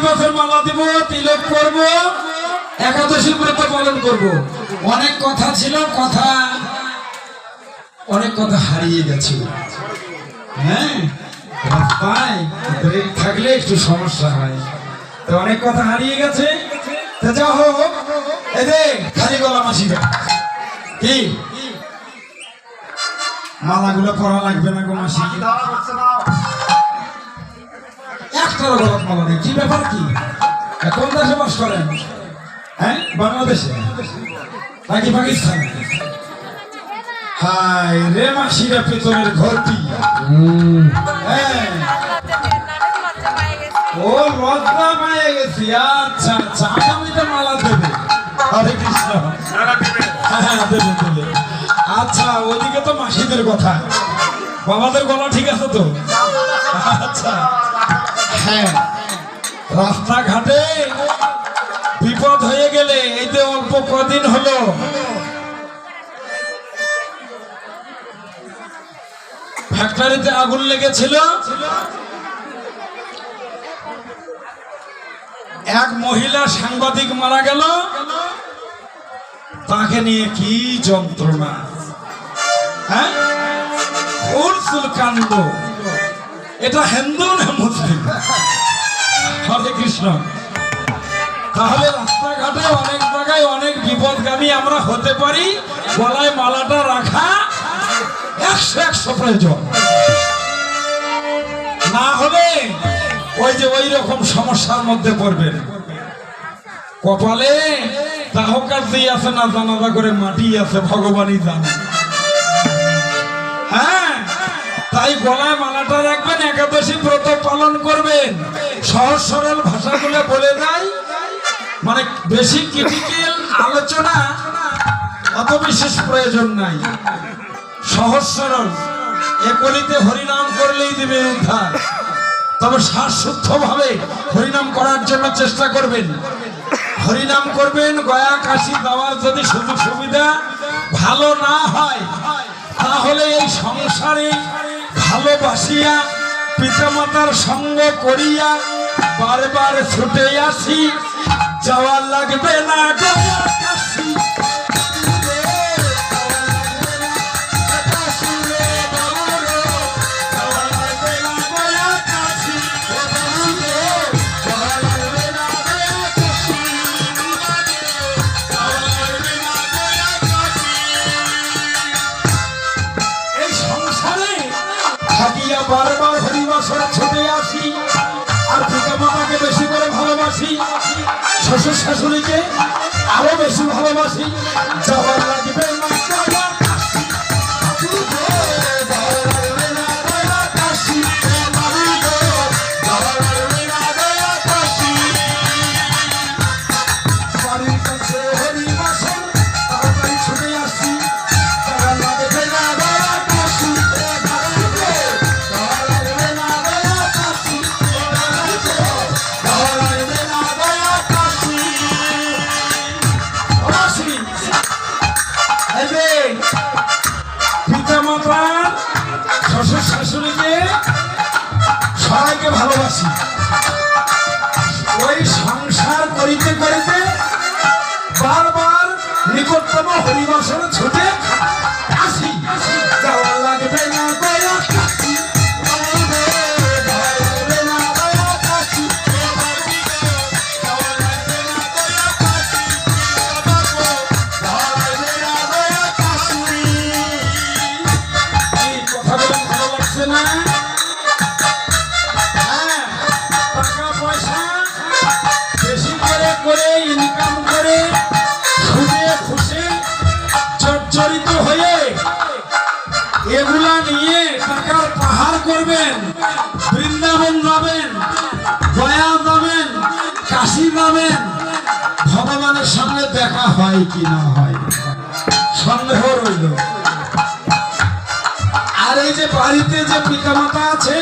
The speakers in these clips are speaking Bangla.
বছর মালা দিব, তিলক করব, একাদশী ব্রত পালন করব। অনেক কথা ছিল, অনেক কথা হারিয়ে গেছে। হ্যাঁ, রাস্তায় ব্রেক থাকলে একটু সমস্যা হয়, তো অনেক কথা হারিয়ে গেছে। তো যা হোক, এই যে খালি গলা মাসিটা কি মালাগুলো পরা লাগবে না গো মাসি? একটা গলত মালা নেই, কি ব্যাপার? কি কোন দেশে বাস করেন? হ্যাঁ, বাংলাদেশে নাকি পাকিস্তানে? হায় রে মাসিরা পেতনের ঘরটি। হ্যাঁ, ও লজ্জা পেয়ে গেছি। আচ্ছা আচ্ছা, আগামীতে মালা দেবে। হরে কৃষ্ণ। হ্যাঁ, দেবে দেবে। আচ্ছা, ওইদিকে তো মাসিদের কথা, বাবাদের গলা ঠিক আছে তো? আচ্ছা, হ্যাঁ, রাস্তাঘাটে বিপদ হয়ে গেলে, এই যে অল্প কদিন হলো ফ্যাক্টরিতে আগুন লেগেছিল, এক মহিলা সাংবাদিক মারা গেল, তাকে নিয়ে কি যন্ত্রণা। হ্যাঁ, কাণ্ড। এটা হিন্দু না মুসলিম? হরে কৃষ্ণ। তাহলে রাস্তাঘাটে অনেক জায়গায় অনেক বিপদগামী আমরা হতে পারি, গলায় মালাটা রাখা 100 প্রয়োজন। না হলে ওই যে ওই রকম সমস্যার মধ্যে পড়বেন। কপালে তাহকার দিয়ে আছে না জানাজা করে মাটি আছে, ভগবানই জানে। হ্যাঁ, তাই গলায় মালাটা রাখবেন, একাদশী ব্রত পালন করবেন। সহজ সরল ভাষাগুলো বলে যায়, মানে বেশি ক্রিটিক্যাল আলোচনা অত বিশেষ প্রয়োজন নাই। সহজ সরল একলিতে হরিনাম করলেই দিবে উদ্ধার। তবে শ্বাসশুদ্ধ ভাবে হরিনাম করার জন্য চেষ্টা করবেন। হরিনাম করবেন, গয়া কাশি যাওয়ার যদি সুযোগ সুবিধা ভালো না হয়, তাহলে এই সংসারে ভালোবাসিয়া পিতামাতার সঙ্গ করিয়া বারবার ছুটে আসি, যাওয়ার লাগবে না গয়া কাশি। বারবার হরিবাসরে ছুটে আসি, আর পিতা মাতাকে বেশি করে ভালোবাসি, শ্বশুর শাশুড়িকে আরো বেশি ভালোবাসি, যাওয়ার লাগবে না গয়া কাশি। বাড়ির কাছে হরিবাসর, তাড়াতাড়ি ছুটে আসি, যাওয়ার লাগবে না গয়া কাশি। শ্বশুর শাশুড়িকে সবাইকে ভালোবাসি, ওই সংসার করিতে করিতে বারবার নিকটতম হরিবাসরে ছুটে আসি, যাওয়ার লাগবে না গয়া কাশি। টাকা পয়সা বেশি করে ইনকাম করে সুদে খুশি জর্জরিত হয়ে এগুলা নিয়ে টাকার পাহাড় করবেন, বৃন্দাবন যাবেন, গয়া যাবেন, কাশী যাবেন, ভগবানের সঙ্গে দেখা হয় কি না হয় সন্দেহ রইল। আর এই যে বাড়িতে যে পিতামাতা আছে,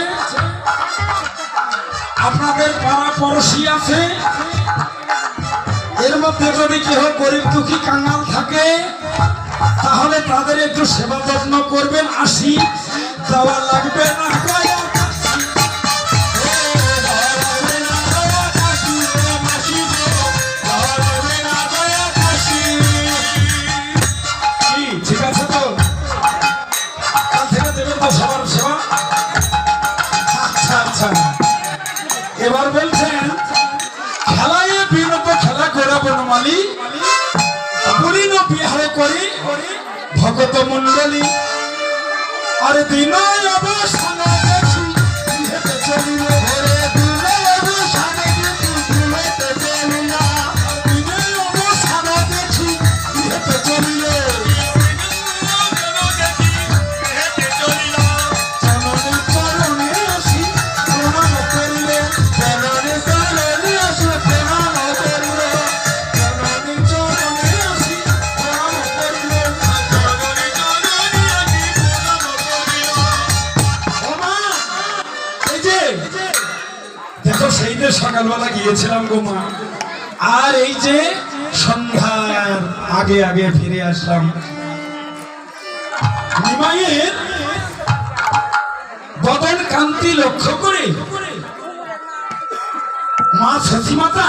আপনাদের পাড়া পড়শি আছে, এর মধ্যে যদি কেউ গরিব দুঃখী কাঙ্গাল থাকে, তাহলে তাদের একটু সেবা যত্ন করবেন। আসি, যাওয়া লাগবে না গয়া কাশি। ভগত মন্ডলী আর দিন অবসান দেখি হেঁটে চলিল ওরে দিন অবসান দেখি হেঁটে চলিল দিনে অবসান দেখি হেঁটে চলিল চরণে চরণে আসি প্রণাম করিলে চরণে চরণে আসি প্রণাম করিল চরণে চরণে আসি প্রণাম করিলে ওমা, এই যে দেখো সেই যে সকালবেলা গিয়েছিলাম গো মা, আর এই যে সন্ধ্যার আগে আগে ফিরে আসলাম। নিমাইয়ের বদন কান্তি লক্ষ্য করে মা সতীমাতা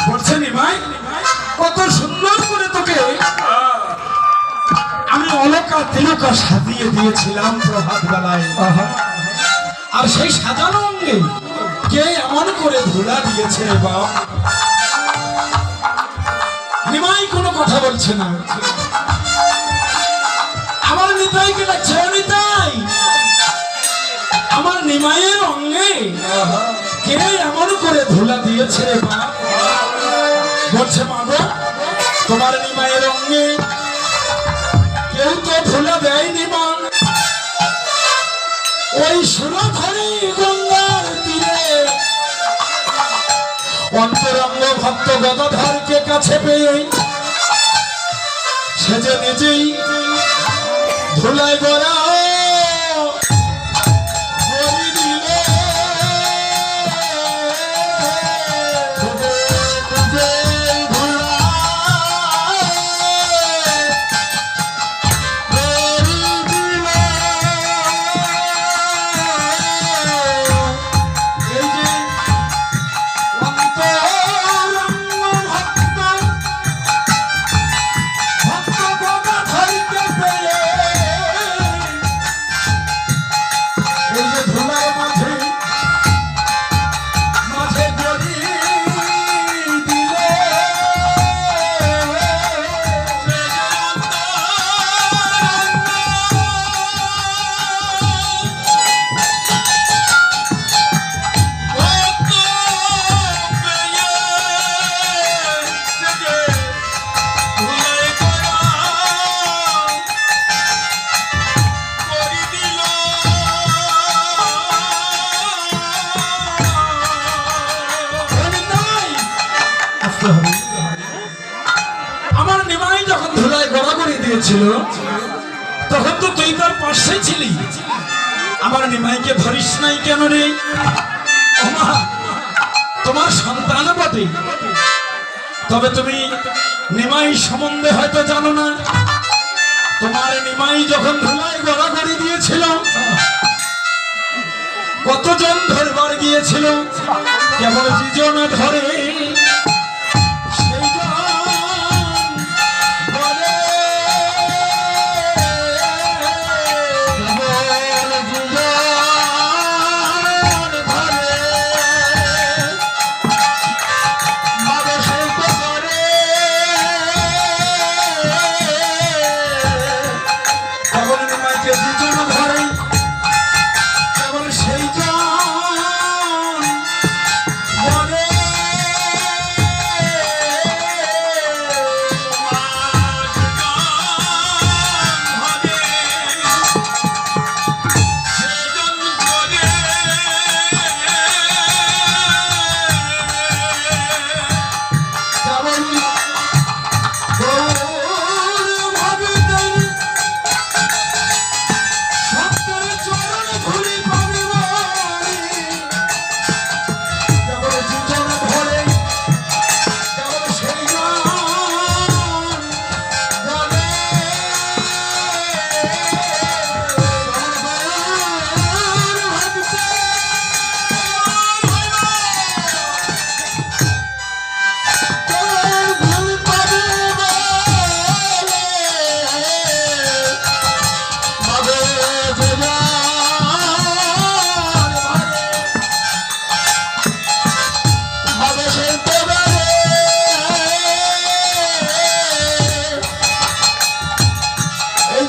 বলছে, নিমাই কত সুন্দর করে তোকে আমি অলকা তিলকা সাজিয়ে দিয়েছিলাম প্রভাত বেলায়, আর সেই সাজানো অঙ্গে কে এমন করে ধুলা দিয়েছে রে বাপ। নিমাই কোনো কথা বলছে না। আমার নিতাইকে লাগছে, ও নিতাই, আমার নিমাইয়ের অঙ্গে কে এমন করে ধুলা দিয়েছে রে বাপ। বলছে, মা গো, তোমার নিমাইয়ের অঙ্গে কেউ তো ধুলা দেয়নি মা। ওই সুরধরি গঙ্গার তীরে অন্তরঙ্গ ভক্ত গদাধরকে কাছে পেয়ে সে যে নিজেই ধুলায় গড়া হরি দিলে। এই যে অন্তরঙ্গ ভক্ত গদাধরকে পেয়ে এই যে ধুলার মাঝে মাঝে গড়ি দিলে। আমার নিমাই যখন ধুলায় গড়াগড়ি দিয়েছিল তখন তো তুই তার পাশে ছিলি। আমার নিমাইকে ধরিস নাই কেন রে? ওমা, তোমার সন্তান বটে, তবে তুমি নিমাই সম্বন্ধে হয়তো জানো না। তোমার নিমাই যখন ধুলায় গড়াগড়ি দিয়েছিল কতজন ধরবার গিয়েছিল, কেবল যিজন ধরে সেই জন বলে। কেবল নিমাইকে যিজন ধরে কেবল সেই জন বলে।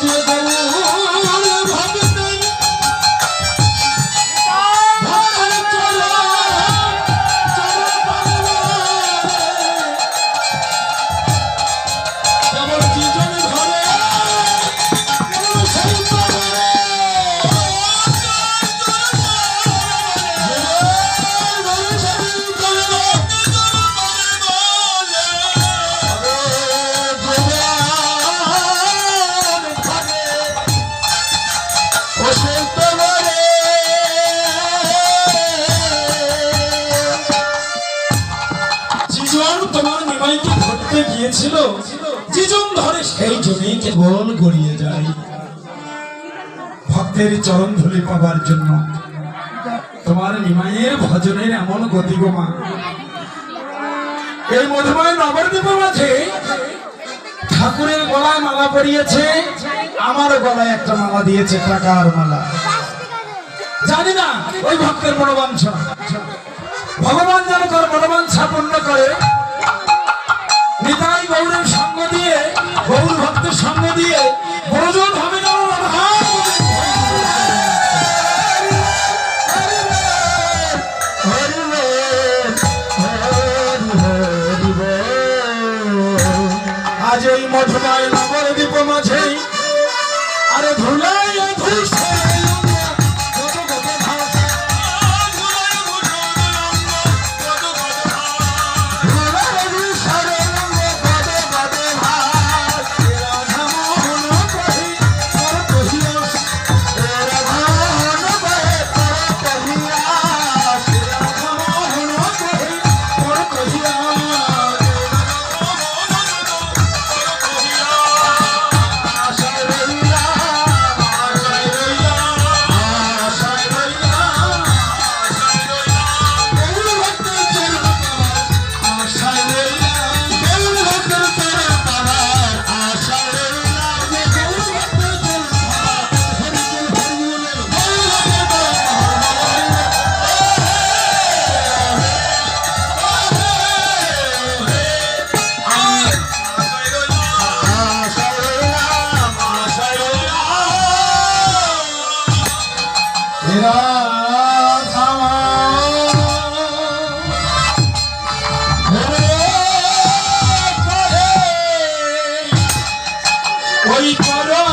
যে গৌর ভক্তের ধরার চলো কেবল দুজন ধরে সেই যিজন তোমার নিমাইকে ধরতে গিয়েছিল, যিজন ধরে সেই জমি কেবল গড়িয়ে যায় ভক্তের চরণ ধুলি পাবার জন্য। তোমার নিমাইয়ের ভজনের এমন গতি গো মা। এই মধুময় নবদ্বীপের মাঝে ঠাকুরের গলায় মালা পরিয়েছে, আমার গলায় একটা মালা দিয়েছে, টাকার মালা। জানি না ওই ভক্তের মনোবাঞ্ছা, ভগবান যেন তার মনোবাঞ্ছা পূর্ণ করে। নিতাই গৌরের সঙ্গ দিয়ে, গৌর ভক্তের সঙ্গ দিয়ে প্রয়োজন হবে না। আজ এই মধুময় নবদ্বীপ মাঝে আরে ধুলাই ধুসে ওই করো